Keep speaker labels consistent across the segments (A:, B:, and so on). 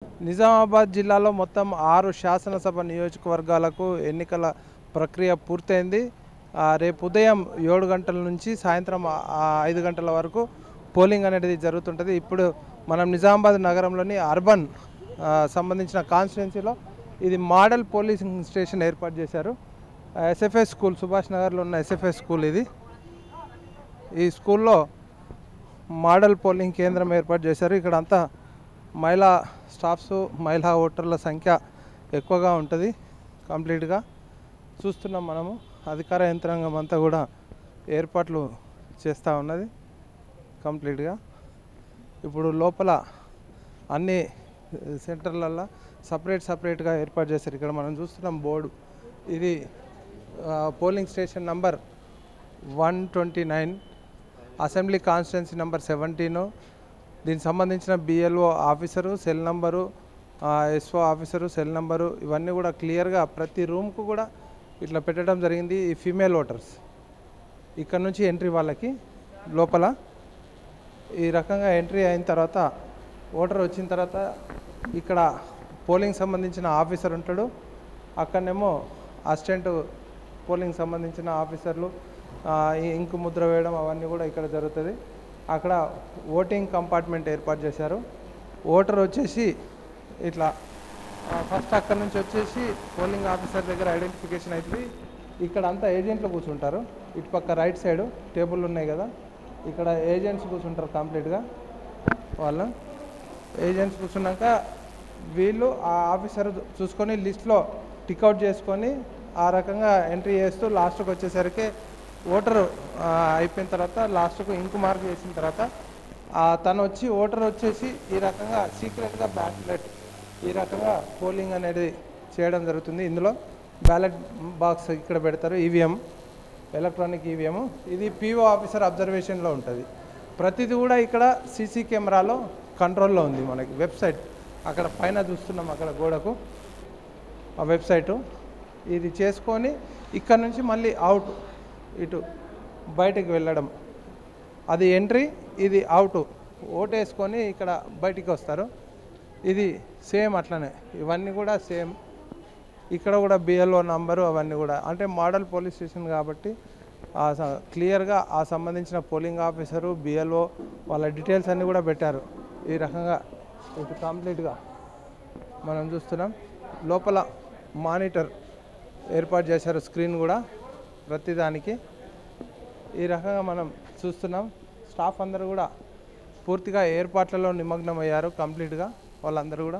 A: నిజామాబాద్ జిల్లాలో మొత్తం 6 శాసనసభ నియోజకవర్గాలకు ఎన్నికల ప్రక్రియ పూర్తయింది. రేపు ఉదయం 7 గంటల నుంచి సాయంత్రం 5 గంటల వరకు పోలింగ్ అనేది జరుగుతుంటుంది. ఇప్పుడు మనం నిజామాబాద్ నగరంలోని అర్బన్ సంబంధించిన కాన్స్టిట్యున్సీలో ఇది మోడల్ పోలింగ్ స్టేషన్ ఏర్పాటు చేశారు. ఎస్ఎఫ్ఎస్ స్కూల్, సుభాష్ నగర్లో ఉన్న ఎస్ఎఫ్ఎస్ స్కూల్ ఇది. ఈ స్కూల్లో మోడల్ పోలింగ్ కేంద్రం ఏర్పాటు చేశారు. ఇక్కడ అంతా మహిళా స్టాఫ్స్, మహిళా ఓటర్ల సంఖ్య ఎక్కువగా ఉంటుంది. కంప్లీట్గా చూస్తున్నాం మనము. అధికార యంత్రాంగం అంతా కూడా ఏర్పాట్లు చేస్తూ ఉన్నది కంప్లీట్గా. ఇప్పుడు లోపల అన్ని సెంటర్లలో సపరేట్గా ఏర్పాటు చేశారు. ఇక్కడ మనం చూస్తున్నాం బోర్డు. ఇది polling station number 129, assembly constituency number 17. దీనికి సంబంధించిన BLO officer, cell number, SO officer, cell number ఇవన్నీ కూడా క్లియర్గా ప్రతి రూమ్కు కూడా ఇట్లా పెట్టడం జరిగింది. ఈ ఫీమేల్ ఓటర్స్ ఇక్కడ నుంచి ఎంట్రీ వాళ్ళకి లోపల ఈ రకంగా ఎంట్రీ అయిన తర్వాత ఓటర్ వచ్చిన తర్వాత ఇక్కడ పోలింగ్ సంబంధించిన ఆఫీసర్ ఉంటాడు. అక్కడనేమో అసిస్టెంట్ పోలింగ్ సంబంధించిన ఆఫీసర్లు ఇంకు ముద్ర వేయడం అవన్నీ కూడా ఇక్కడ జరుగుతుంది. అక్కడ ఓటింగ్ కంపార్ట్మెంట్ ఏర్పాటు చేశారు. ఓటర్ వచ్చేసి ఇట్లా ఫస్ట్ అక్కడ నుంచి వచ్చేసి పోలింగ్ ఆఫీసర్ దగ్గర ఐడెంటిఫికేషన్ అవుతుంది. ఇక్కడ అంతా ఏజెంట్లు కూర్చుంటారు. ఇటు పక్క రైట్ సైడ్ టేబుల్ ఉన్నాయి కదా, ఇక్కడ ఏజెంట్స్ కూర్చుంటారు. కంప్లీట్గా వాళ్ళు ఏజెంట్స్ కూర్చున్నాక వీళ్ళు ఆ ఆఫీసర్ చూసుకొని లిస్ట్లో టిక్అవుట్ చేసుకొని ఆ రకంగా ఎంట్రీ చేస్తూ లాస్ట్కి వచ్చేసరికి ఓటర్ అయిపోయిన తర్వాత లాస్ట్కు ఇంకు మార్క్ చేసిన తర్వాత తను వచ్చి ఓటర్ వచ్చేసి ఈ రకంగా సీక్రెట్గా బ్యాలెట్ ఈ రకంగా పోలింగ్ అనేది చేయడం జరుగుతుంది. ఇందులో బ్యాలెట్ బాక్స్ ఇక్కడ పెడతారు. EVM, electronic EVM. ఇది పీఓ ఆఫీసర్ అబ్జర్వేషన్లో ఉంటుంది. ప్రతిదీ కూడా ఇక్కడ సీసీ కెమెరాలో కంట్రోల్లో ఉంది. మనకి వెబ్సైట్ అక్కడ పైన చూస్తున్నాం, అక్కడ గోడకు ఆ వెబ్సైటు. ఇది చేసుకొని ఇక్కడ నుంచి మళ్ళీ అవుట్, ఇటు బయటికి వెళ్ళడం, అది ఎంట్రీ, ఇది అవుట్. ఓటేసుకొని ఇక్కడ బయటికి వస్తారు. ఇది సేమ్ అట్లనే, ఇవన్నీ కూడా సేమ్. ఇక్కడ కూడా బిఎల్ఓ నంబరు అవన్నీ కూడా, అంటే మోడల్ పోలీస్ స్టేషన్ కాబట్టి క్లియర్గా ఆ సంబంధించిన పోలింగ్ ఆఫీసరు, బిఎల్ఓ వాళ్ళ డీటెయిల్స్ అన్నీ కూడా పెట్టారు. ఈ రకంగా ఇది కంప్లీట్గా మనం చూస్తున్నాం. లోపల మానిటర్ ఏర్పాటు చేశారు, స్క్రీన్ కూడా ప్రతిదానికి. ఈ రకంగా మనం చూస్తున్నాం. స్టాఫ్ అందరూ కూడా పూర్తిగా ఏర్పాట్లలో నిమగ్నమయ్యారు కంప్లీట్గా. వాళ్ళందరూ కూడా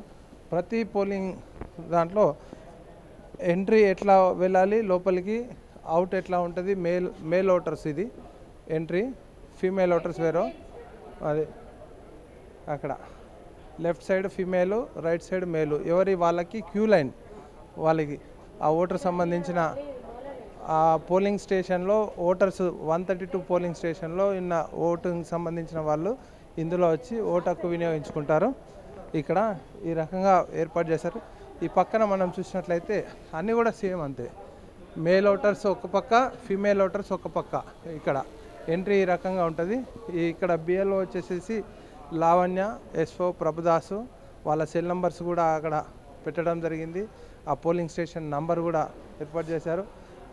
A: ప్రతి పోలింగ్ దాంట్లో ఎంట్రీ ఎట్లా వెళ్ళాలి లోపలికి, అవుట్ ఎట్లా ఉంటుంది. మేల్ ఓటర్స్ ఇది ఎంట్రీ, ఫీమేల్ ఓటర్స్ వేరు. అది అక్కడ left side female, right side మేలు. ఎవరి వాళ్ళకి క్యూ లైన్ వాళ్ళకి ఆ ఓటర్ సంబంధించిన ఆ పోలింగ్ స్టేషన్లో ఓటర్స్ 132 పోలింగ్ స్టేషన్లో ఉన్న ఓటుకి సంబంధించిన వాళ్ళు ఇందులో వచ్చి ఓటు హక్కు వినియోగించుకుంటారు. ఇక్కడ ఈ రకంగా ఏర్పాటు చేశారు. ఈ పక్కన మనం చూసినట్లయితే అన్నీ కూడా సేమ్ అంతే. మేల్ ఓటర్స్ ఒక పక్క, ఫీమేల్ ఓటర్స్ ఒక పక్క. ఇక్కడ ఎంట్రీ ఈ రకంగా ఉంటుంది. ఇక్కడ బిఎల్ఓ వచ్చేసేసి లావణ్య, ఎస్ఓ ప్రభుదాసు, వాళ్ళ సెల్ నంబర్స్ కూడా అక్కడ పెట్టడం జరిగింది. ఆ పోలింగ్ స్టేషన్ నంబర్ కూడా ఏర్పాటు చేశారు.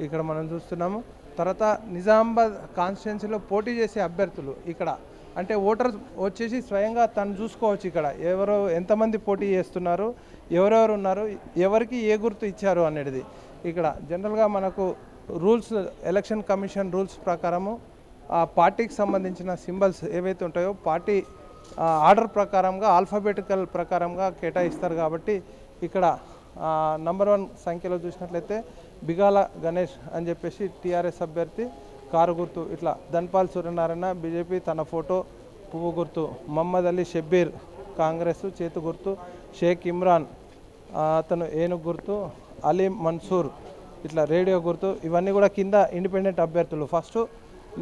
A: ఇక్కడ మనం చూస్తున్నాము. తర్వాత నిజామాబాద్ కాన్స్టిట్యున్సీలో పోటీ చేసే అభ్యర్థులు ఇక్కడ, అంటే ఓటర్స్ వచ్చేసి స్వయంగా తను చూసుకోవచ్చు. ఇక్కడ ఎవరు ఎంతమంది పోటీ చేస్తున్నారు, ఎవరెవరు ఉన్నారు, ఎవరికి ఏ గుర్తు ఇచ్చారు అనేది. ఇక్కడ జనరల్గా మనకు రూల్స్, ఎలక్షన్ కమిషన్ రూల్స్ ప్రకారము ఆ పార్టీకి సంబంధించిన సింబల్స్ ఏవైతే ఉంటాయో పార్టీ ఆర్డర్ ప్రకారంగా, ఆల్ఫాబెటికల్ ప్రకారంగా కేటాయిస్తారు. కాబట్టి ఇక్కడ నంబర్ 1 సంఖ్యలో చూసినట్లయితే బిగాల గణేష్ అని చెప్పేసి టీఆర్ఎస్ అభ్యర్థి, కారు గుర్తు ఇట్లా. ధన్పాల్ సూర్యనారాయణ బీజేపీ, తన ఫోటో పువ్వు గుర్తు. మహమ్మద్ అలీ షబ్బీర్ కాంగ్రెస్, చేతు గుర్తు. షేక్ ఇమ్రాన్ అతను ఏనుగు గుర్తు. అలీ మన్సూర్ ఇట్లా రేడియో గుర్తు. ఇవన్నీ కూడా కింద ఇండిపెండెంట్ అభ్యర్థులు. ఫస్ట్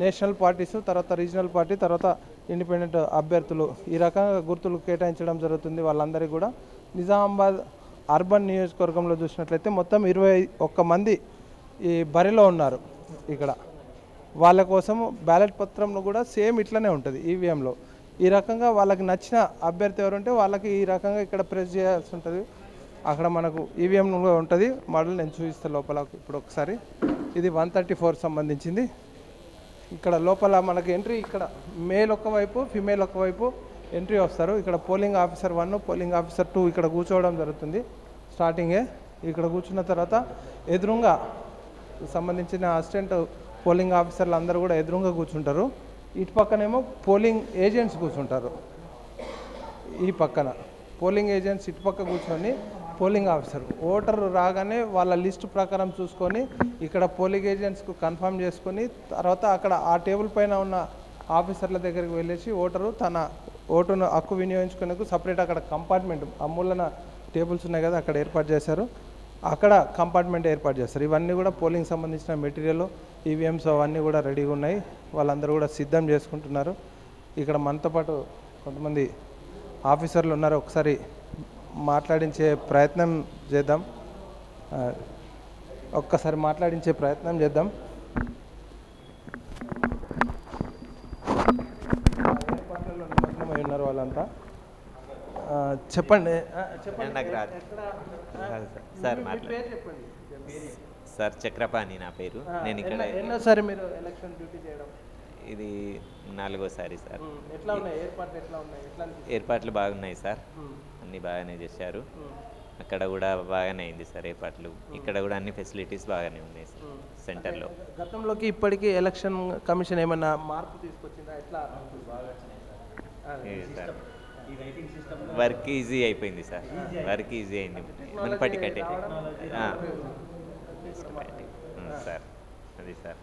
A: నేషనల్ పార్టీస్, తర్వాత రీజనల్ పార్టీ, తర్వాత ఇండిపెండెంట్ అభ్యర్థులు. ఈ రకంగా గుర్తులు కేటాయించడం జరుగుతుంది వాళ్ళందరికీ కూడా. నిజామాబాద్ అర్బన్ నియోజకవర్గంలో చూసినట్లయితే మొత్తం 21 మంది ఈ బరిలో ఉన్నారు. ఇక్కడ వాళ్ళ కోసం బ్యాలెట్ పత్రంలో కూడా సేమ్ ఇట్లనే ఉంటుంది ఈవీఎంలో. ఈ రకంగా వాళ్ళకి నచ్చిన అభ్యర్థి ఎవరుంటే వాళ్ళకి ఈ రకంగా ఇక్కడ ప్రెస్ చేయాల్సి ఉంటుంది. అక్కడ మనకు ఈవీఎం ఉంటుంది మోడల్, నేను చూపిస్తాను లోపల ఇప్పుడు ఒకసారి. ఇది 134 సంబంధించింది. ఇక్కడ లోపల మనకి ఎంట్రీ, ఇక్కడ మేల్ ఒకవైపు ఫిమేల్ ఒకవైపు ఎంట్రీ వస్తారు. ఇక్కడ పోలింగ్ ఆఫీసర్ 1, పోలింగ్ ఆఫీసర్ 2 ఇక్కడ కూర్చోవడం జరుగుతుంది. స్టార్టింగే ఇక్కడ కూర్చున్న తర్వాత ఎదురుగా సంబంధించిన అసిస్టెంట్ పోలింగ్ ఆఫీసర్లు అందరూ కూడా ఎదురుగా కూర్చుంటారు. ఇటు పక్కనేమో పోలింగ్ ఏజెంట్స్ కూర్చుంటారు. ఈ పక్కన పోలింగ్ ఏజెంట్స్ ఇటు పక్క కూర్చొని పోలింగ్ ఆఫీసర్ ఓటర్ రాగానే వాళ్ళ లిస్టు ప్రకారం చూసుకొని ఇక్కడ పోలింగ్ ఏజెంట్స్కు కన్ఫర్మ్ చేసుకొని తర్వాత అక్కడ ఆ టేబుల్ పైన ఉన్న ఆఫీసర్ల దగ్గరికి వెళ్ళేసి ఓటరు తన ఓటును హక్కు వినియోగించుకునేందుకు సపరేట్ అక్కడ కంపార్ట్మెంట్ అమూలన టేబుల్స్ ఉన్నాయి కదా అక్కడ ఏర్పాటు చేశారు. అక్కడ కంపార్ట్మెంట్ ఏర్పాటు చేస్తారు. ఇవన్నీ కూడా పోలింగ్ సంబంధించిన మెటీరియల్, ఈవీఎంస్ అవన్నీ కూడా రెడీగా ఉన్నాయి. వాళ్ళందరూ కూడా సిద్ధం చేసుకుంటున్నారు. ఇక్కడ మనతో పాటు కొంతమంది ఆఫీసర్లు ఉన్నారు. ఒకసారి మాట్లాడించే ప్రయత్నం చేద్దాం. ఒక్కసారి మాట్లాడించే ప్రయత్నం చేద్దాం. ఏర్పాట్లలో నిమగ్నమై ఉన్నారు వాళ్ళంతా. చెప్పండి.
B: సార్ సార్ చక్రపాణి నా పేరు. నేను ఇక్కడ
A: ఎన్నోసారి మీరు ఎలక్షన్ డ్యూటీ చేయడం?
B: ఇది 4వసారి సార్.
A: ఎట్లా ఉన్నాయి ఏర్పాట్లు? ఎట్లా ఉన్నాయి?
B: ఏర్పాట్లు బాగున్నాయి సార్, అన్నీ బాగానే చేశారు. అక్కడ కూడా బాగానే అయింది సార్ ఏర్పాట్లు. ఇక్కడ కూడా అన్ని ఫెసిలిటీస్ బాగానే ఉన్నాయి సార్ సెంటర్లో.
A: గతంలోకి ఇప్పటికీ ఎలక్షన్ కమిషన్ ఏమైనా మార్పు తీసుకొచ్చిందా? ఎట్లా
B: సార్ వర్క్ ఈజీ అయిపోయింది సార్, వర్క్ ఈజీ అయింది మున్పటికంటే సార్. అది సార్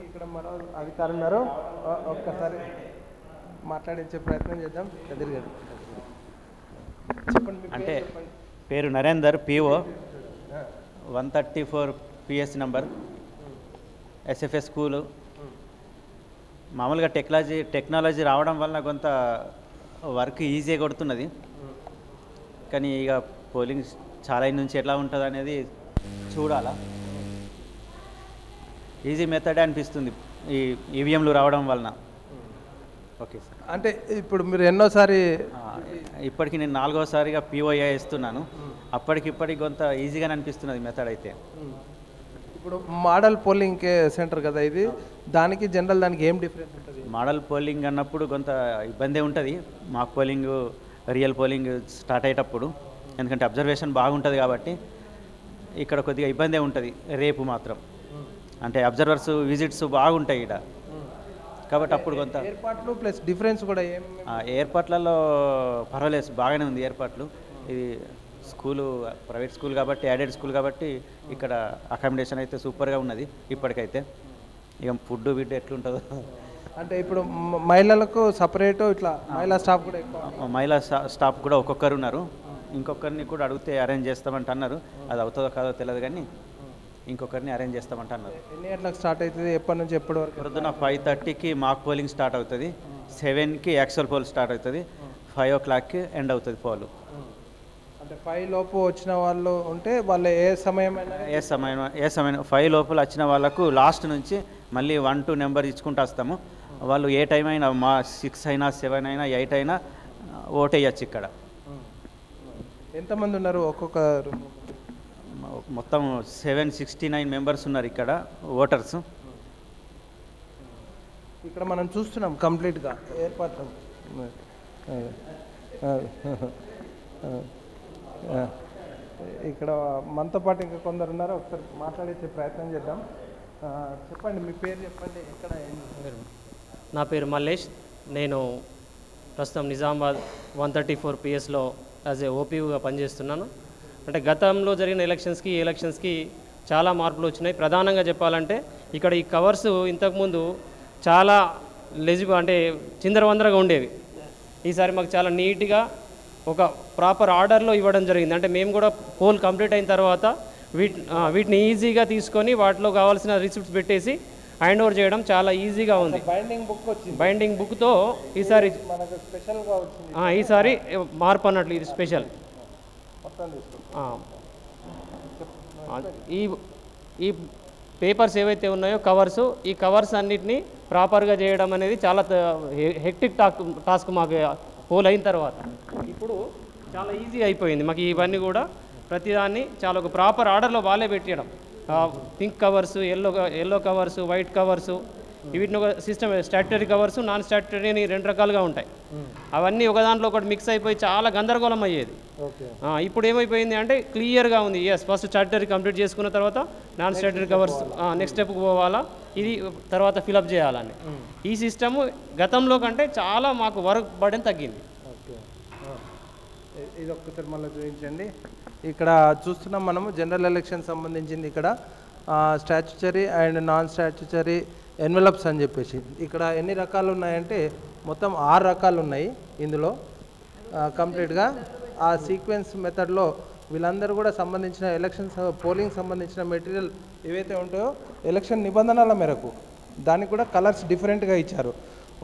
A: ఇక్కడ మరో అధికారులు ఉన్నారు, ఒక్కసారి మాట్లాడించే ప్రయత్నం చేద్దాం. కదిరి గారు చెప్పండి.
C: అంటే పేరు Narender, PO, 134 PS number, SFS school. మామూలుగా టెక్నాలజీ రావడం వల్ల కొంత వర్క్ ఈజీగా కొడుతున్నది. కానీ ఇక పోలింగ్ చాలా నుంచి ఎట్లా ఉంటుంది అనేది చూడాలా. ఈజీ మెథడే అనిపిస్తుంది ఈ ఈవీఎంలు రావడం వలన. Okay sir.
A: అంటే ఇప్పుడు మీరు ఎన్నోసారి?
C: ఇప్పటికి నేను 4వసారిగా POI ఇస్తున్నాను. అప్పటికిప్పటికి కొంత ఈజీగానే అనిపిస్తున్నది మెథడ్ అయితే.
A: ఇప్పుడు మోడల్ పోలింగ్ సెంటర్ కదా ఇది, దానికి జనరల్ దానికి ఏం డిఫరెన్స్ ఉంటుంది?
C: మోడల్ పోలింగ్ అన్నప్పుడు కొంత ఇబ్బంది ఉంటుంది. Mock polling, real polling start అయ్యేటప్పుడు, ఎందుకంటే అబ్జర్వేషన్ బాగుంటుంది కాబట్టి ఇక్కడ కొద్దిగా ఇబ్బందే ఉంటుంది. రేపు మాత్రం అంటే అబ్జర్వర్స్ విజిట్స్ బాగుంటాయి ఇక్కడ కాబట్టి అప్పుడు కొంత
A: ఏర్పాట్లు ప్లస్ డిఫరెన్స్ కూడా ఏం?
C: ఏర్పాట్లలో పర్వాలేదు, బాగానే ఉంది ఏర్పాట్లు. ఇది స్కూలు ప్రైవేట్ స్కూల్ కాబట్టి, యాడెడ్ స్కూల్ కాబట్టి ఇక్కడ అకామిడేషన్ అయితే సూపర్గా ఉన్నది ఇప్పటికైతే. ఇక ఫుడ్ బిడ్ ఎట్లుంటుందో
A: అంటే ఇప్పుడు మహిళలకు సపరేట్ ఇట్లా మహిళా స్టాఫ్ కూడా ఎక్కువ?
C: మహిళా స్టాఫ్ కూడా ఒక్కొక్కరు ఉన్నారు. ఇంకొకరిని కూడా అడిగితే అరేంజ్ చేస్తామంట అన్నారు. అది అవుతుందో కాదో తెలియదు కానీ ఇంకొకరిని అరేంజ్ చేస్తామంట అన్నారు.
A: ఎన్ని గంటలకు స్టార్ట్ అవుతుంది? ఎప్పటి నుంచి ఎప్పటి వరకు?
C: పొద్దున 5:30కి మాక్ పోలింగ్ స్టార్ట్ అవుతుంది, 7కి యాక్చువల్ పోల్ స్టార్ట్ అవుతుంది, 5 o'clockకి ఎండ్ అవుతుంది పోల్.
A: అంటే 5 లోపు వచ్చిన వాళ్ళు ఉంటే వాళ్ళు ఏ సమయం
C: 5 లోపల వచ్చిన వాళ్ళకు లాస్ట్ నుంచి మళ్ళీ 1, 2 నెంబర్ ఇచ్చుకుంటూ వస్తాము. వాళ్ళు ఏ టైం అయినా, మా 6 అయినా 7 అయినా 8 అయినా ఓటేయచ్చు. ఇక్కడ
A: ఎంతమంది ఉన్నారు ఒక్కొక్క?
C: మొత్తం 769 మెంబర్స్ ఉన్నారు ఇక్కడ ఓటర్స్.
A: ఇక్కడ మనం చూస్తున్నాం కంప్లీట్గా ఏర్పాట్లు. ఇక్కడ మనతో పాటు ఇంకా కొందరు ఉన్నారు, ఒకసారి మాట్లాడించే ప్రయత్నం చేద్దాం. చెప్పండి, మీ పేరు చెప్పండి, ఎక్కడ?
D: నా పేరు మల్లేష్. నేను ప్రస్తుతం నిజామాబాద్ 134 PSలో యాజ్ ఏ ఓపీగా పనిచేస్తున్నాను. అంటే గతంలో జరిగిన ఎలక్షన్స్కి చాలా మార్పులు వచ్చినాయి. ప్రధానంగా చెప్పాలంటే ఇక్కడ ఈ కవర్స్ ఇంతకుముందు చాలా అంటే చిందరవందరగా ఉండేవి. ఈసారి మాకు చాలా నీట్గా ఒక ప్రాపర్ ఆర్డర్లో ఇవ్వడం జరిగింది. అంటే మేము కూడా పోల్ కంప్లీట్ అయిన తర్వాత వీటిని ఈజీగా తీసుకొని వాటిలో కావాల్సిన రిసిప్ట్స్ పెట్టేసి హ్యాండ్ ఓవర్ చేయడం చాలా ఈజీగా ఉంది. బైండింగ్ బుక్తో ఈసారి
A: స్పెషల్గా వచ్చింది.
D: ఈసారి మార్పు అన్నట్లు ఇది స్పెషల్. పేపర్స్ ఏవైతే ఉన్నాయో కవర్స్, ఈ కవర్స్ అన్నిటినీ ప్రాపర్గా చేయడం అనేది చాలా హెక్టిక్ టాస్క్ మాకు పోల్ అయిన తర్వాత. ఇప్పుడు చాలా ఈజీ అయిపోయింది మాకు. ఇవన్నీ కూడా ప్రతిదాన్ని చాలా ఒక ప్రాపర్ ఆర్డర్లో వాళ్ళే పెట్టడం. Pink covers, yellow covers, white covers, వీటిని ఒక system statutory covers, non statutory అని 2 రకాలుగా ఉంటాయి. అవన్నీ ఒక దాంట్లో ఒకటి మిక్స్ అయిపోయి చాలా గందరగోళం అయ్యేది. ఇప్పుడు ఏమైపోయింది అంటే క్లియర్గా ఉంది. ఫస్ట్ స్టాట్యుటరీ కంప్లీట్ చేసుకున్న తర్వాత నాన్ స్టాట్యుటరీ కవర్స్ నెక్స్ట్ స్టెప్కి పోవాలా, ఇది తర్వాత ఫిలప్ చేయాలని. ఈ సిస్టము గతంలో కంటే చాలా మాకు వర్క్ బర్డెన్ తగ్గింది.
A: ఇది ఒక్కసారి మళ్ళీ చూపించండి. ఇక్కడ చూస్తున్నాం మనము జనరల్ ఎలక్షన్ సంబంధించింది. ఇక్కడ statutory and non statutory envelopes అని చెప్పేసి ఇక్కడ ఎన్ని రకాలు ఉన్నాయంటే మొత్తం 6 రకాలు ఉన్నాయి ఇందులో కంప్లీట్గా. ఆ సీక్వెన్స్ మెథడ్లో వీళ్ళందరూ కూడా సంబంధించిన ఎలక్షన్స్ పోలింగ్ సంబంధించిన మెటీరియల్ ఏవైతే ఉంటాయో ఎలక్షన్ నిబంధనల మేరకు దానికి కూడా కలర్స్ డిఫరెంట్గా ఇచ్చారు.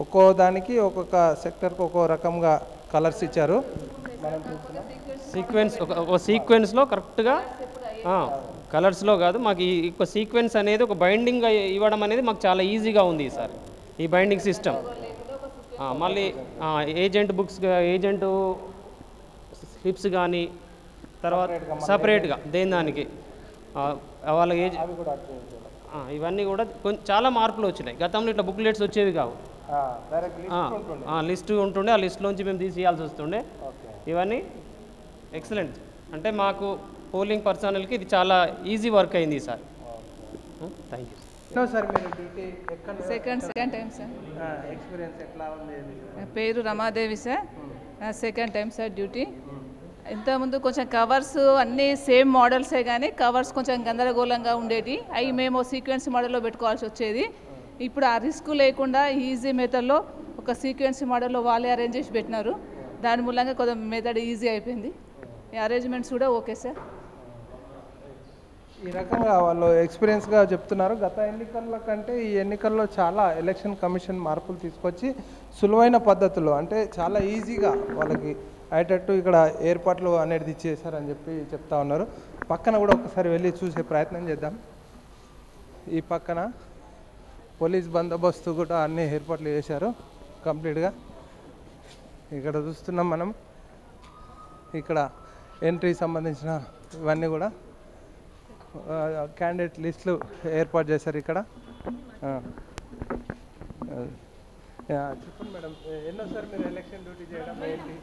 A: ఒక్కో దానికి ఒక్కొక్క సెక్టర్కి ఒక్కో రకంగా కలర్స్ ఇచ్చారు.
D: ఒక సీక్వెన్స్లో కరెక్ట్గా కలర్స్లో కాదు, మాకు ఈ సీక్వెన్స్ అనేది ఒక బైండింగ్గా ఇవ్వడం అనేది మాకు చాలా ఈజీగా ఉంది ఈసారి ఈ బైండింగ్ సిస్టమ్. మళ్ళీ ఏజెంట్ బుక్స్, ఏజెంట్ స్లిప్స్ కానీ తర్వాత సపరేట్గా దానికి వాళ్ళ ఏజ్ ఇవన్నీ కూడా కొంచెం చాలా మార్పులు వచ్చినాయి. గతంలో ఇట్లా బుక్లెట్స్ వచ్చేవి కావు, లిస్ట్ ఉంటుండే, ఆ లిస్ట్లోంచి మేము తీసేయాల్సి వస్తుండే. ఇవన్నీ ఎక్సలెంట్. అంటే మాకు పోలింగ్ పర్సనల్కి ఇది చాలా ఈజీ వర్క్ అయింది సార్. Thank you
A: sir. మీరు duty
E: second time sir.
A: Experience ఎట్లా ఉంది?
E: నా పేరు Ramadevi sir. Second time sir duty. ఇంతకుముందు కొంచెం కవర్స్ అన్నీ సేమ్ మోడల్సే కానీ కవర్స్ కొంచెం గందరగోళంగా ఉండేవి. అవి మేము సీక్వెన్స్ మోడల్లో పెట్టుకోవాల్సి వచ్చేది. ఇప్పుడు ఆ రిస్క్ లేకుండా ఈజీ మెథడ్లో ఒక సీక్వెన్స్ మోడల్లో వాళ్ళే అరేంజ్ చేసి పెట్టినారు. దాని మూలంగా కొంచెం మెథడ్ ఈజీ అయిపోయింది. అరేంజ్మెంట్స్ కూడా ఓకే సార్.
A: ఈ రకంగా వాళ్ళు ఎక్స్పీరియన్స్గా చెప్తున్నారు. గత ఎన్నికల కంటే ఈ ఎన్నికల్లో చాలా ఎలక్షన్ కమిషన్ మార్పులు తీసుకొచ్చి సులువైన పద్ధతుల్లో అంటే చాలా ఈజీగా వాళ్ళకి అయ్యేటట్టు ఇక్కడ ఏర్పాట్లు అనేది చేశారని చెప్పి చెప్తా ఉన్నారు. పక్కన కూడా ఒకసారి వెళ్ళి చూసే ప్రయత్నం చేద్దాం. ఈ పక్కన పోలీస్ బందోబస్తు కూడా అన్ని ఏర్పాట్లు చేశారు కంప్లీట్గా. ఇక్కడ చూస్తున్నాం మనం. ఇక్కడ ఎంట్రీ సంబంధించిన ఇవన్నీ కూడా క్యాండిడేట్ లిస్టులు ఏర్పాటు చేశారు ఇక్కడ. చెప్పండి మేడం, ఎన్నోసారి మీరు ఎలక్షన్ డ్యూటీ చేయడం ఏంటి?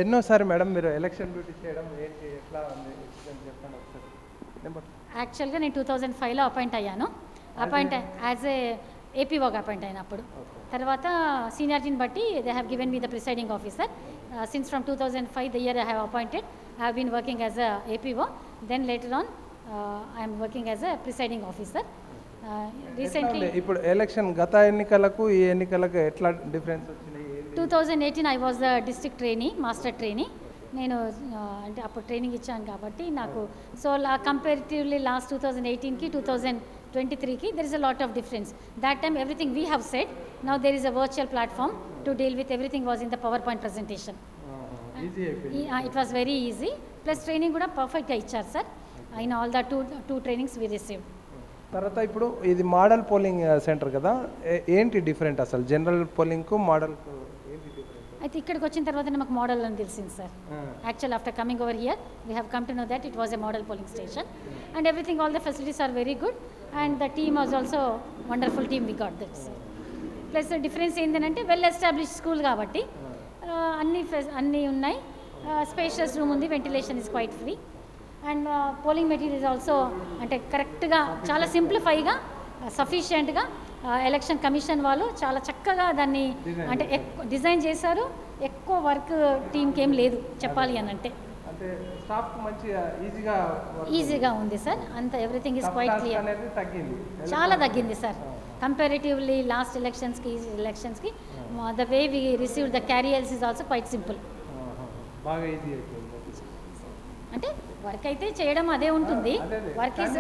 A: ఎన్నోసారి మేడం మీరు ఎలక్షన్ డ్యూటీ చేయడం ఏంటి, ఎట్లా ఉంది చెప్పండి ఒకసారి.
F: యాక్చువల్గా నేను 2005లో అపాయింట్ అయ్యాను. అపాయింట్ యాజ్ ఏ ఏపీఓగా అపాయింట్ అయినప్పుడు. తర్వాత సీనియారిటీని బట్టి they have given me the presiding officer. Since from 2005 the year I have appointed, I have been working as a APO. Then later on I am working as a presiding officer. Recently
A: ఇప్పుడు election గత ఎన్నికలకు ఈ ఎన్నికలకు ఎట్లా difference వచ్చింది?
F: 2018 I was a district trainee, master trainee. నేను అంటే అప్పుడు ట్రైనింగ్ ఇచ్చాను కాబట్టి నాకు సో కంపారిటివ్లీ లాస్ట్ 2018కి 2023కి there is a lot of difference. That time everything we have said, now there is a virtual platform to deal with everything was in the PowerPoint presentation. It was very easy. Plus training కూడా పర్ఫెక్ట్గా ఇచ్చారు sir. in all the two trainings we received.
A: తర్వాత ఇప్పుడు ఇది model polling centre కదా, ఏంటి different అసలు general పోలింగ్కు మోడల్కు ఏంటి డిఫరెంట్?
F: అయితే ఇక్కడికి వచ్చిన తర్వాత మాకు మోడల్ అని తెలిసింది sir. Actual after coming over here we have come to know that it was a model polling station and everything all the facilities are very good and the team was also wonderful team we got that sir. Plus difference ఏంటంటే well establish school కాబట్టి అన్నీ ఉన్నాయి. Spacious room ఉంది, ventilation is quite free and polling materials also అంటే కరెక్ట్గా చాలా సింప్లిఫైగా సఫిషియెంట్గా election commission వాళ్ళు చాలా చక్కగా దాన్ని అంటే డిజైన్ చేశారు. ఎక్కువ వర్క్ టీంకి ఏం లేదు చెప్పాలి అని అంటే ఈజీగా ఉంది సార్. అంత ఎవ్రీథింగ్ ఈజ్ క్వైట్ క్లియర్. చాలా తగ్గింది సార్ కంపారిటివ్లీ లాస్ట్ ఎలక్షన్స్కి the way we receive the carriers is also quite simple. అంటే వర్క్ అయితే చేయడం అదే ఉంటుంది. వర్క్ ఈజ్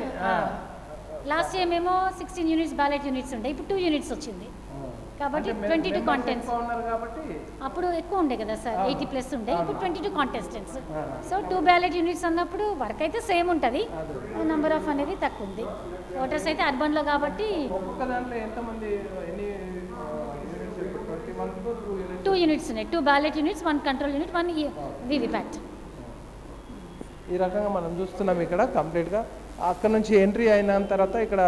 F: లాస్ట్ ఇయర్ మేము 16 యూనిట్స్ బ్యాలెట్ యూనిట్స్ ఉండే, ఇప్పుడు 2 యూనిట్స్ వచ్చింది కాబట్టి 22 కాంటెంట్స్ అప్పుడు ఎక్కువ ఉండే కదా సార్ 80+ ఉండే ఇప్పుడు 22 కాంటెస్టెంట్స్ సో 2 బ్యాలెట్ యూనిట్స్ అన్నప్పుడు వర్క్ అయితే సేమ్ ఉంటుంది నెంబర్ ఆఫ్ అనేది తక్కువ ఉంది ఓటర్స్ అయితే అర్బన్లో కాబట్టి 2 యూనిట్స్ ఉన్నాయి 2 ballot units 1 control unit 1 VVPAT
A: ఈ రకంగా మనం చూస్తున్నాం ఇక్కడ కంప్లీట్గా అక్కడ నుంచి ఎంట్రీ అయిన తర్వాత ఇక్కడ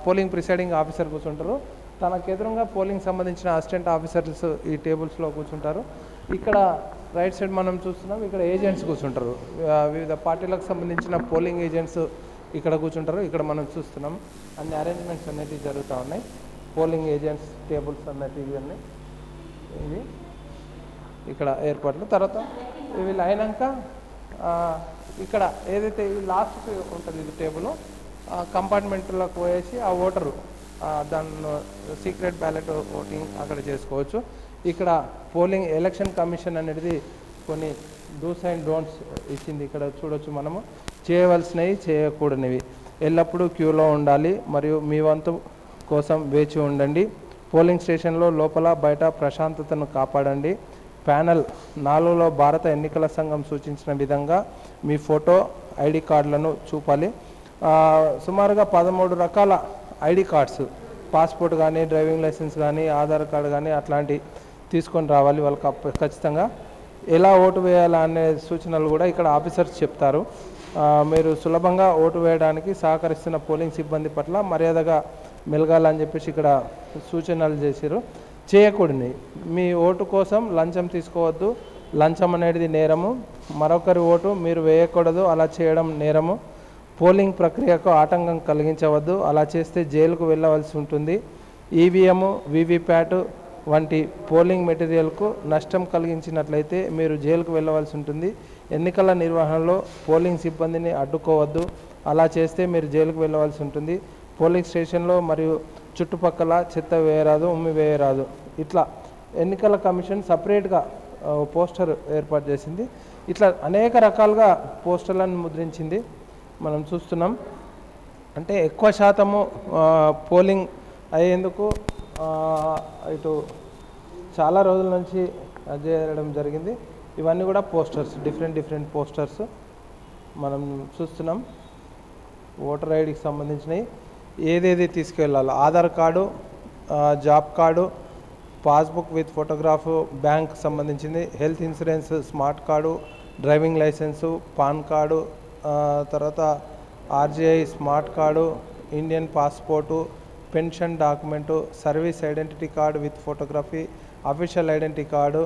A: పోలింగ్ ప్రిసైడింగ్ ఆఫీసర్ కూర్చుంటారు తనకు ఎదురుగా పోలింగ్ సంబంధించిన అసిస్టెంట్ ఆఫీసర్స్ ఈ టేబుల్స్లో కూర్చుంటారు ఇక్కడ రైట్ సైడ్ మనం చూస్తున్నాం ఇక్కడ ఏజెంట్స్ కూర్చుంటారు వివిధ పార్టీలకు సంబంధించిన పోలింగ్ ఏజెంట్స్ ఇక్కడ కూర్చుంటారు ఇక్కడ మనం చూస్తున్నాం అన్ని అరేంజ్మెంట్స్ అనేవి జరుగుతూ ఉన్నాయి పోలింగ్ ఏజెంట్స్ టేబుల్స్ అన్నట్టు ఇవన్నీ ఇవి ఇక్కడ ఏర్పాట్లు తర్వాత వీళ్ళు అయినాక ఇక్కడ ఏదైతే ఈ లాస్ట్ ఉంటుంది ఇది టేబుల్ కంపార్ట్మెంట్లోకి పోయేసి ఆ ఓటరు దానిలో సీక్రెట్ బ్యాలెట్ ఓటింగ్ అక్కడ చేసుకోవచ్చు ఇక్కడ పోలింగ్ ఎలక్షన్ కమిషన్ అనేది కొన్ని డూస్ అండ్ డోంట్స్ ఇచ్చింది ఇక్కడ చూడొచ్చు మనము చేయవలసినవి చేయకూడనివి ఎల్లప్పుడూ క్యూలో ఉండాలి మరియు మీ వంతు కోసం వేచి ఉండండి పోలింగ్ స్టేషన్లో లోపల బయట ప్రశాంతతను కాపాడండి ప్యానెల్ 4లో భారత ఎన్నికల సంఘం సూచించిన విధంగా మీ ఫోటో ఐడి కార్డులను చూపాలి సుమారుగా 13 రకాల ఐడి కార్డ్స్ పాస్పోర్ట్ కానీ డ్రైవింగ్ లైసెన్స్ కానీ ఆధార్ కార్డు కానీ అట్లాంటి తీసుకొని రావాలి వాళ్ళకి ఖచ్చితంగా ఎలా ఓటు వేయాలా అనే సూచనలు కూడా ఇక్కడ ఆఫీసర్స్ చెప్తారు మీరు సులభంగా ఓటు వేయడానికి సహకరిస్తున్న పోలింగ్ సిబ్బంది పట్ల మర్యాదగా మెలగాలని చెప్పేసి ఇక్కడ సూచనలు చేశారు చేయకూడని మీ ఓటు కోసం లంచం తీసుకోవద్దు లంచం అనేది నేరము మరొకరి ఓటు మీరు వేయకూడదు అలా చేయడం నేరము పోలింగ్ ప్రక్రియకు ఆటంకం కలిగించవద్దు అలా చేస్తే జైలుకు వెళ్ళవలసి ఉంటుంది ఈవీఎం వీవీప్యాట్ వంటి పోలింగ్ మెటీరియల్కు నష్టం కలిగించినట్లయితే మీరు జైలుకు వెళ్ళవలసి ఉంటుంది ఎన్నికల నిర్వహణలో పోలింగ్ సిబ్బందిని అడ్డుకోవద్దు అలా చేస్తే మీరు జైలుకు వెళ్ళవలసి ఉంటుంది పోలింగ్ స్టేషన్లో మరియు చుట్టుపక్కల చెత్త వేయరాదు ఉమ్మి వేయరాదు ఇట్లా ఎన్నికల కమిషన్ సపరేట్గా పోస్టర్ ఏర్పాటు చేసింది ఇట్లా అనేక రకాలుగా పోస్టర్లను ముద్రించింది మనం చూస్తున్నాం అంటే ఎక్కువ శాతము పోలింగ్ అయ్యేందుకు ఇటు చాలా రోజుల నుంచి చేయడం జరిగింది ఇవన్నీ కూడా పోస్టర్స్ డిఫరెంట్ పోస్టర్స్ మనం చూస్తున్నాం ఓటర్ ఐడికి సంబంధించినవి ఏదేది తీసుకెళ్ళాలో Aadhaar card job card passbook with photograph bank సంబంధించింది health insurance smart card driving licence pan card తర్వాత RGI smart card Indian passport pension document service identity card with photography official identity card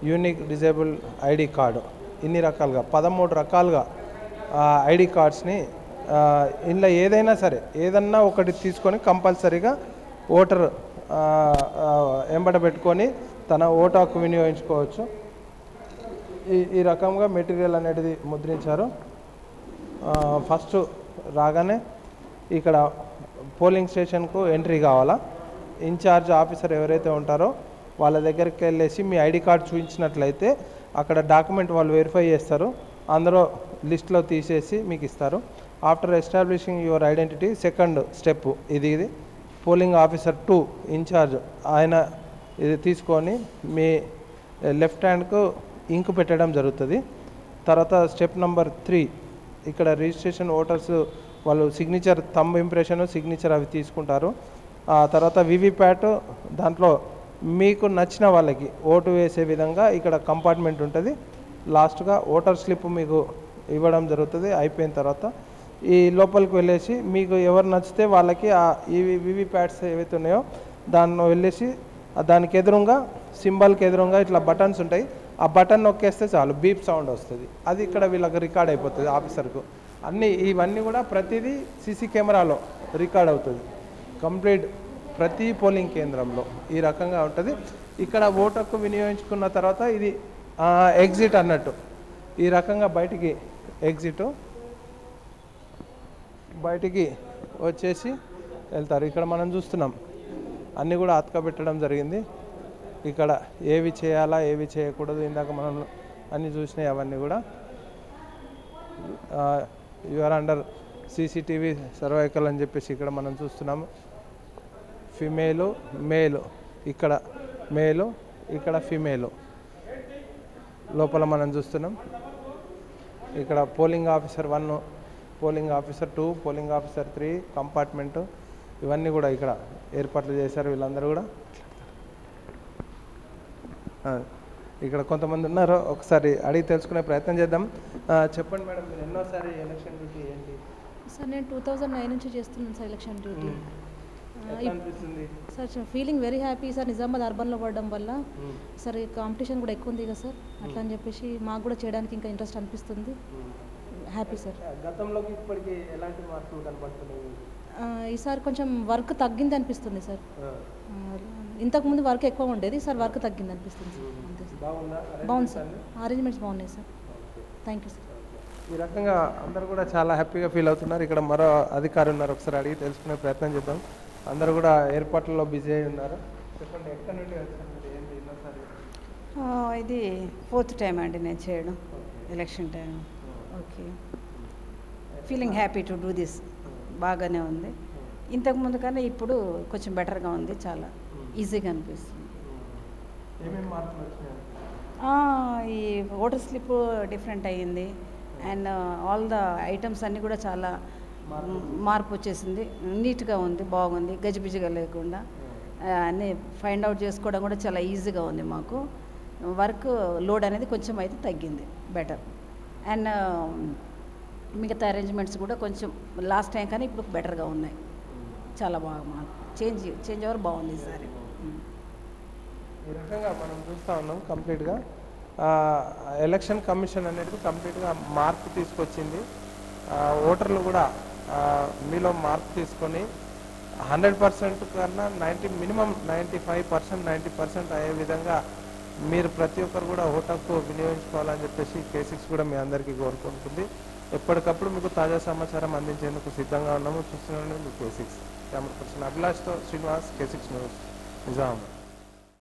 A: unique disable ID card ఇన్ని రకాలుగా 13 రకాలుగా ID కార్డ్స్ని ఇందులో ఏదైనా సరే ఏదన్నా ఒకటి తీసుకొని కంపల్సరీగా ఓటర్ ఎంబడ పెట్టుకొని తన ఓటు హక్కు వినియోగించుకోవచ్చు ఈ రకంగా మెటీరియల్ అనేది ముద్రించారు ఫస్ట్ రాగానే ఇక్కడ పోలింగ్ స్టేషన్కు ఎంట్రీ కావాలా ఇన్ఛార్జ్ ఆఫీసర్ ఎవరైతే ఉంటారో వాళ్ళ దగ్గరికి వెళ్ళేసి మీ ఐడి కార్డు చూపించినట్లయితే అక్కడ డాక్యుమెంట్ వాళ్ళు వెరిఫై చేస్తారు అందరూ లిస్ట్లో తీసేసి మీకు ఇస్తారు after establishing your identity second step ఇది పోలింగ్ ఆఫీసర్ 2 ఇన్ఛార్జ్ ఆయన ఇది తీసుకొని మీ లెఫ్ట్ హ్యాండ్కు ఇంక్ పెట్టడం జరుగుతుంది తర్వాత స్టెప్ నెంబర్ 3 ఇక్కడ రిజిస్ట్రేషన్ ఓటర్స్ వాళ్ళు సిగ్నేచర్ థంబ్ ఇంప్రెషన్ సిగ్నేచర్ అవి తీసుకుంటారు ఆ తర్వాత వీవీప్యాట్ దాంట్లో మీకు నచ్చిన వాళ్ళకి ఓటు వేసే విధంగా ఇక్కడ కంపార్ట్మెంట్ ఉంటుంది లాస్ట్గా ఓటర్ స్లిప్ మీకు ఇవ్వడం జరుగుతుంది అయిపోయిన తర్వాత ఈ లోపలికి వెళ్ళేసి మీకు ఎవరు నచ్చితే వాళ్ళకి ఈ వీవీప్యాట్స్ ఏవైతే ఉన్నాయో దాన్ని వెళ్ళేసి దానికి ఎదురుగా సింబల్కి ఎదురుగా ఇట్లా బటన్స్ ఉంటాయి ఆ బటన్ నొక్కేస్తే చాలు బీప్ సౌండ్ వస్తుంది అది ఇక్కడ వీళ్ళకి రికార్డ్ అయిపోతుంది ఆఫీసర్కు ఇవన్నీ కూడా ప్రతిదీ సీసీ కెమెరాలో రికార్డ్ అవుతుంది కంప్లీట్ ప్రతి పోలింగ్ కేంద్రంలో ఈ రకంగా ఉంటుంది ఇక్కడ ఓటు హక్కు వినియోగించుకున్న తర్వాత ఇది ఎగ్జిట్ అన్నట్టు ఈ రకంగా బయటికి ఎగ్జిట్ బయటికి వచ్చేసి వెళ్తారు ఇక్కడ మనం చూస్తున్నాం అన్నీ కూడా అతకబెట్టడం జరిగింది ఇక్కడ ఏవి చేయాలా ఏవి చేయకూడదు ఇందాక మనం అన్నీ చూసినాయి అవన్నీ కూడా యూఆర్ అండర్ సీసీటీవీ సర్వైకల్ అని చెప్పేసి ఇక్కడ మనం చూస్తున్నాము ఫిమేలు మేలు ఇక్కడ మేలు, ఇక్కడ ఫీమేలు. లోపల మనం చూస్తున్నాం ఇక్కడ polling officer 1, polling officer 2, polling officer 3 compartment ఇవన్నీ కూడా ఇక్కడ ఏర్పాట్లు చేశారు వీళ్ళందరూ కూడా. ఇక్కడ కొంతమంది ఉన్నారు, ఒకసారి అడిగి తెలుసుకునే ప్రయత్నం చేద్దాం. చెప్పండి మేడం, మీరు ఎన్నోసారి ఎలక్షన్ డ్యూటీ ఏంటి?
G: సార్ నేను 2009 నుంచి చేస్తున్నాను సార్ ఎలక్షన్ డ్యూటీ.
A: అనిపిస్తుంది
G: sir feeling very happy sir. Nizamabad అర్బన్లో పడడం వల్ల సార్ ఈ కాంపిటీషన్ కూడా ఎక్కువ ఉంది కదా సార్, అట్లా అని చెప్పేసి మాకు కూడా చేయడానికి ఇంకా ఇంట్రెస్ట్ అనిపిస్తుంది. Happy sir.
A: గతంలోకి ఇప్పటికి ఎలాంటి మార్పులు కనబడుతున్నాయి?
G: ఈసారి కొంచెం వర్క్ తగ్గింది అనిపిస్తుంది సార్. ఇంతకుముందు వర్క్ ఎక్కువ ఉండేది, సార్ వర్క్ తగ్గింది అనిపిస్తుంది సార్. అంతే సార్. బాగుంది సార్, అరేంజ్మెంట్స్ బాగున్నాయి సార్. Thank you sir.
A: ఈ రకంగా అందరూ కూడా చాలా హ్యాపీగా ఫీల్ అవుతున్నారు. ఇక్కడ మరో అధికారి ఉన్నారు, ఒకసారి అడిగి తెలుసుకునే ప్రయత్నం చేద్దాం. అందరూ కూడా ఏర్పాట్లలో బిజీ అయి ఉన్నారు. చెప్పండి, ఎక్కడి నుండి వచ్చారు? ఏంటి ఎన్నోసారి?
H: ఇది 4th టైం అండి నేను చేయడం election time. Okay, feeling happy to do this. బాగానే ఉంది, ఇంతకుముందు కన్నా ఇప్పుడు కొంచెం బెటర్గా ఉంది, చాలా ఈజీగా అనిపిస్తుంది.
A: ఏమేమి మార్పులు వచ్చినాయి?
H: ఈ ఓటర్ స్లిప్ డిఫరెంట్ అయ్యింది అండ్ ఆల్ ద ఐటమ్స్ అన్నీ కూడా చాలా మార్పు వచ్చేసింది. నీట్గా ఉంది, బాగుంది, గజిబిజిగా లేకుండా అన్నీ ఫైండ్ అవుట్ చేసుకోవడం కూడా చాలా ఈజీగా ఉంది మాకు. వర్క్ లోడ్ అనేది కొంచెం అయితే తగ్గింది, బెటర్. అండ్ మిగతా అరేంజ్మెంట్స్ కూడా కొంచెం లాస్ట్ టైం కానీ ఇప్పుడు బెటర్గా ఉన్నాయి, చాలా బాగా మాకు చేంజ్ ఓవర్ బాగుంది ఈసారి.
A: ఈ రకంగా మనం చూస్తూ ఉన్నాం. కంప్లీట్గా ఎలక్షన్ కమిషన్ అనేది కంప్లీట్గా మార్పు తీసుకొచ్చింది. ఓటర్లు కూడా మీలో మార్పు తీసుకొని 100% కన్నా మినిమం 95%, 90% అయ్యే విధంగా మీరు ప్రతి ఒక్కరు కూడా ఓటర్కు వినియోగించుకోవాలని చెప్పేసి K6 కూడా మీ అందరికీ కోరుకుంటుంది. ఎప్పటికప్పుడు మీకు తాజా సమాచారం అందించేందుకు సిద్ధంగా ఉన్నాము. చూస్తున్నాను మీ K6. కెమెరా పర్సన్ అభిలాష్తో శ్రీనివాస్, K6 న్యూస్, నిజామాబాద్.